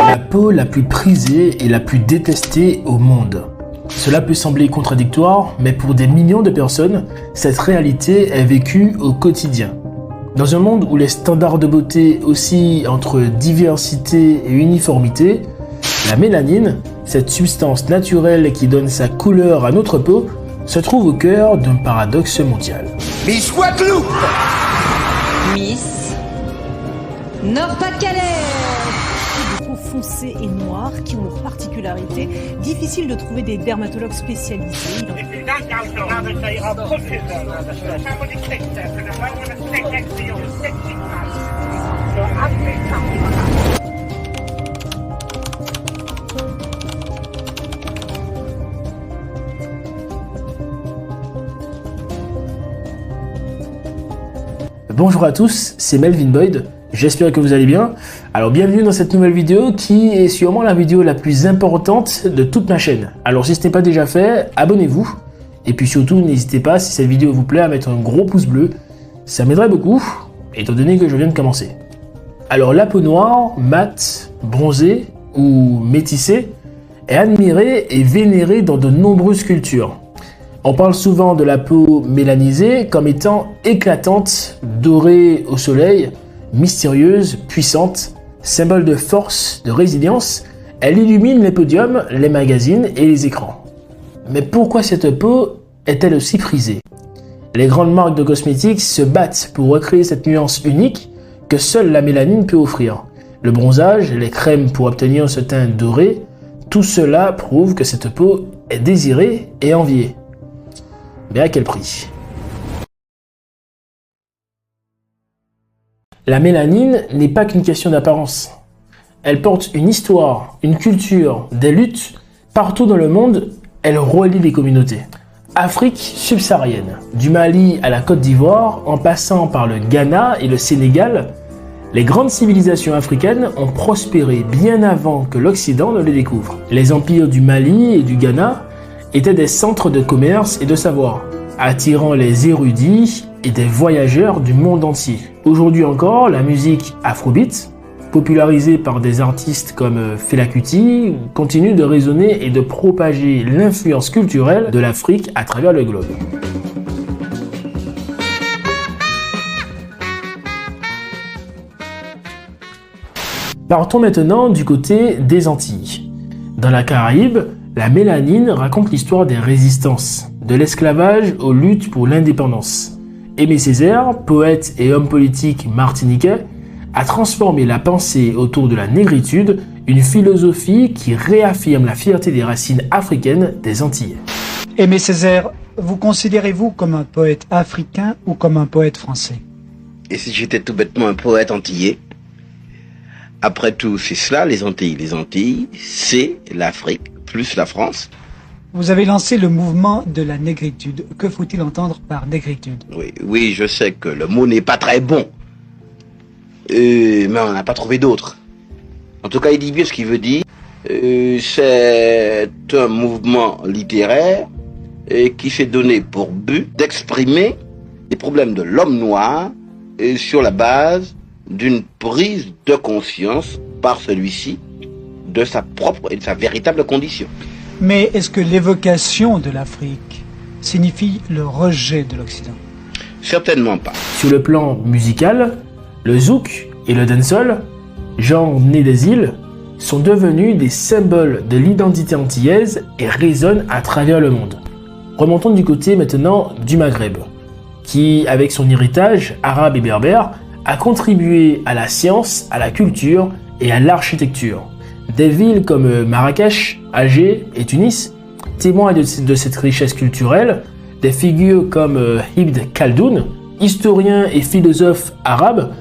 La peau la plus prisée et la plus détestée au monde. Cela peut sembler contradictoire, mais pour des millions de personnes, cette réalité est vécue au quotidien. Dans un monde où les standards de beauté oscillent entre diversité et uniformité, la mélanine, cette substance naturelle qui donne sa couleur à notre peau, se trouve au cœur d'un paradoxe mondial. Miss Guadeloupe! Miss Nord-Pas-de-Calais. Des peaux foncées et noires qui ont leur particularité. Difficile de trouver des dermatologues spécialisés. Bonjour à tous, c'est Melvin Boyd, j'espère que vous allez bien. Alors bienvenue dans cette nouvelle vidéo qui est sûrement la vidéo la plus importante de toute ma chaîne. Alors si ce n'est pas déjà fait, abonnez-vous. Et puis surtout, n'hésitez pas, si cette vidéo vous plaît, à mettre un gros pouce bleu. Ça m'aiderait beaucoup, étant donné que je viens de commencer. Alors la peau noire, mate, bronzée ou métissée est admirée et vénérée dans de nombreuses cultures. On parle souvent de la peau mélanisée comme étant éclatante, dorée au soleil, mystérieuse, puissante, symbole de force, de résilience. Elle illumine les podiums, les magazines et les écrans. Mais pourquoi cette peau est-elle aussi prisée? Les grandes marques de cosmétiques se battent pour recréer cette nuance unique que seule la mélanine peut offrir. Le bronzage, les crèmes pour obtenir ce teint doré, tout cela prouve que cette peau est désirée et enviée. Mais à quel prix? La mélanine n'est pas qu'une question d'apparence. Elle porte une histoire, une culture, des luttes. Partout dans le monde, elle relie les communautés. Afrique subsaharienne, du Mali à la Côte d'Ivoire, en passant par le Ghana et le Sénégal, les grandes civilisations africaines ont prospéré bien avant que l'Occident ne les découvre. Les empires du Mali et du Ghana étaient des centres de commerce et de savoir, attirant les érudits et des voyageurs du monde entier. Aujourd'hui encore, la musique afrobeat, popularisée par des artistes comme Fela Kuti, continue de résonner et de propager l'influence culturelle de l'Afrique à travers le globe. Partons maintenant du côté des Antilles. Dans la Caraïbe, la mélanine raconte l'histoire des résistances, de l'esclavage aux luttes pour l'indépendance. Aimé Césaire, poète et homme politique martiniquais, a transformé la pensée autour de la négritude, une philosophie qui réaffirme la fierté des racines africaines des Antillais. Aimé Césaire, vous considérez-vous comme un poète africain ou comme un poète français? Et si j'étais tout bêtement un poète antillais? Après tout, c'est cela, les Antilles. Les Antilles, c'est l'Afrique, plus la France. Vous avez lancé le mouvement de la négritude. Que faut-il entendre par négritude? Oui, je sais que le mot n'est pas très bon. Mais on n'a pas trouvé d'autre. En tout cas, il dit bien ce qu'il veut dire. C'est un mouvement littéraire qui s'est donné pour but d'exprimer les problèmes de l'homme noir sur la base d'une prise de conscience par celui-ci de sa propre et de sa véritable condition. Mais est-ce que l'évocation de l'Afrique signifie le rejet de l'Occident? Certainement pas. Sur le plan musical, le zouk et le dancehall, genre nés des îles, sont devenus des symboles de l'identité antillaise et résonnent à travers le monde. Remontons du côté maintenant du Maghreb, qui, avec son héritage arabe et berbère, a contribué à la science, à la culture et à l'architecture. Des villes comme Marrakech, Alger et Tunis témoignent de cette richesse culturelle. Des figures comme Ibn Khaldoun, historien et philosophe arabe,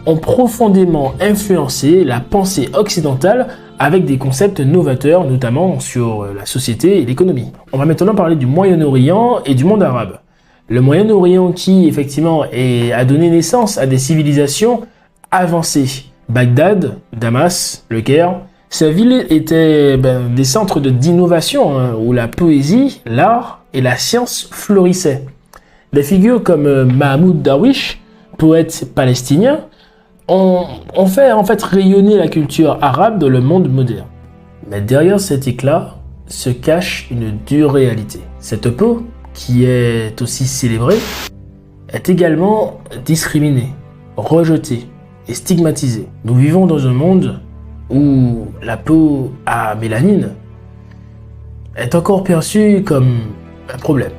ont profondément influencé la pensée occidentale avec des concepts novateurs, notamment sur la société et l'économie. On va maintenant parler du Moyen-Orient et du monde arabe. Le Moyen-Orient qui, effectivement, a donné naissance à des civilisations avancées. Bagdad, Damas, Le Caire. Ces villes étaient des centres d'innovation où la poésie, l'art et la science florissaient. Des figures comme Mahmoud Darwish, poète palestinien, on fait en fait rayonner la culture arabe dans le monde moderne. Mais derrière cet éclat se cache une dure réalité. Cette peau, qui est aussi célébrée, est également discriminée, rejetée et stigmatisée. Nous vivons dans un monde où la peau à mélanine est encore perçue comme un problème.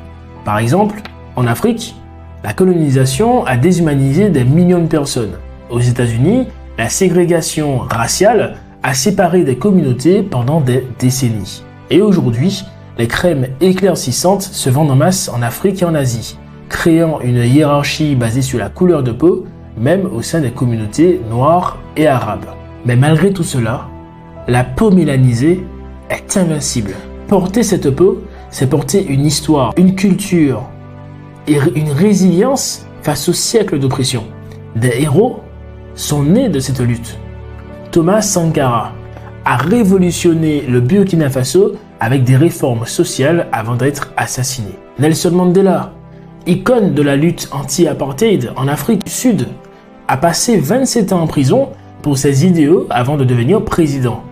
Par exemple, en Afrique, la colonisation a déshumanisé des millions de personnes. Aux États-Unis, la ségrégation raciale a séparé des communautés pendant des décennies. Et aujourd'hui, les crèmes éclaircissantes se vendent en masse en Afrique et en Asie, créant une hiérarchie basée sur la couleur de peau, même au sein des communautés noires et arabes. Mais malgré tout cela, la peau mélanisée est invincible. Porter cette peau, c'est porter une histoire, une culture et une résilience face aux siècles d'oppression. Des héros sont nés de cette lutte. Thomas Sankara a révolutionné le Burkina Faso avec des réformes sociales avant d'être assassiné. Nelson Mandela, icône de la lutte anti-apartheid en Afrique du Sud, a passé 27 ans en prison pour ses idéaux avant de devenir président.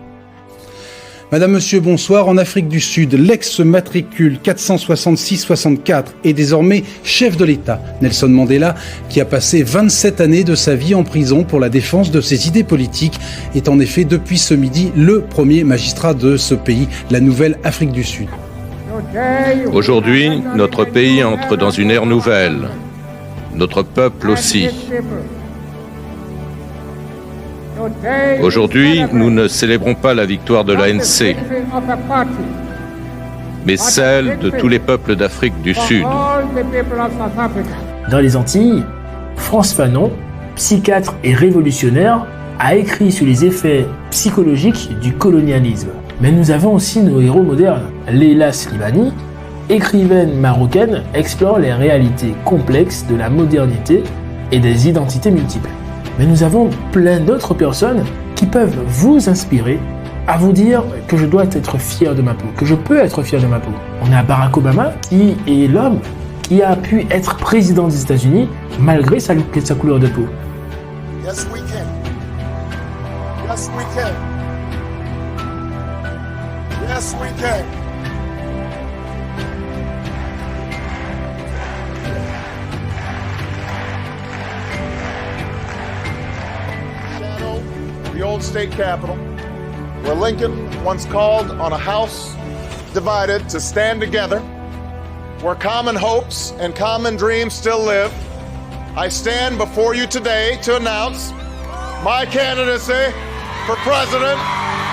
Madame, Monsieur, bonsoir. En Afrique du Sud, l'ex-matricule 466-64 est désormais chef de l'État. Nelson Mandela, qui a passé 27 années de sa vie en prison pour la défense de ses idées politiques, est en effet depuis ce midi le premier magistrat de ce pays, la nouvelle Afrique du Sud. Aujourd'hui, notre pays entre dans une ère nouvelle. Notre peuple aussi. Aujourd'hui, nous ne célébrons pas la victoire de l'ANC, mais celle de tous les peuples d'Afrique du Sud. Dans les Antilles, Frantz Fanon, psychiatre et révolutionnaire, a écrit sur les effets psychologiques du colonialisme. Mais nous avons aussi nos héros modernes. Leila Slimani, écrivaine marocaine, explore les réalités complexes de la modernité et des identités multiples. Mais nous avons plein d'autres personnes qui peuvent vous inspirer à vous dire que je dois être fier de ma peau, que je peux être fier de ma peau. On a Barack Obama qui est l'homme qui a pu être président des États-Unis malgré sa couleur de peau. Yes, we can. Yes, we can. Yes, we can. The old state capitol, where Lincoln once called on a house divided to stand together, where common hopes and common dreams still live, I stand before you today to announce my candidacy for President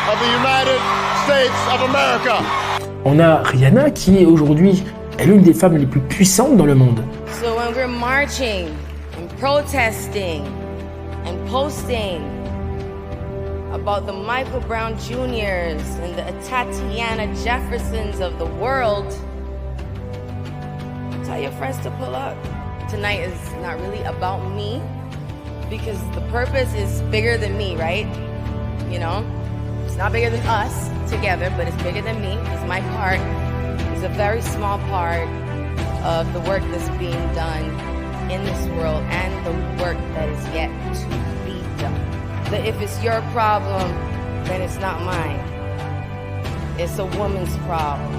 of the United States of America. On a Rihanna qui aujourd'hui est l'une des femmes les plus puissantes dans le monde. So when we're marching and protesting and posting about the Michael Brown Jr.'s and the Tatiana Jeffersons of the world, tell your friends to pull up. Tonight is not really about me because the purpose is bigger than me, right? You know, it's not bigger than us together, but it's bigger than me because my part is a very small part of the work that's being done in this world and the work that is yet to be done. That if it's your problem, then it's not mine. It's a woman's problem.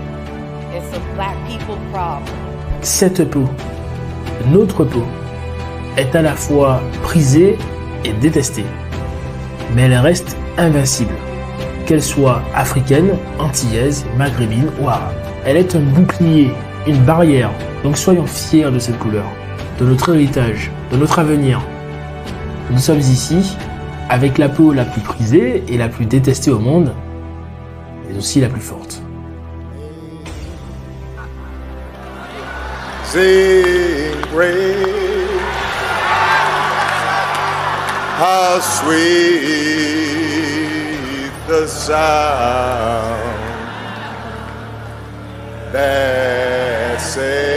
It's a black people problem. Cette peau, notre peau, est à la fois prisée et détestée. Mais elle reste invincible. Qu'elle soit africaine, antillaise, maghrébine ou arabe. Elle est un bouclier, une barrière. Donc soyons fiers de cette couleur, de notre héritage, de notre avenir. Nous sommes ici avec la peau la plus prisée et la plus détestée au monde, mais aussi la plus forte. Sing praise, how sweet the sound that saved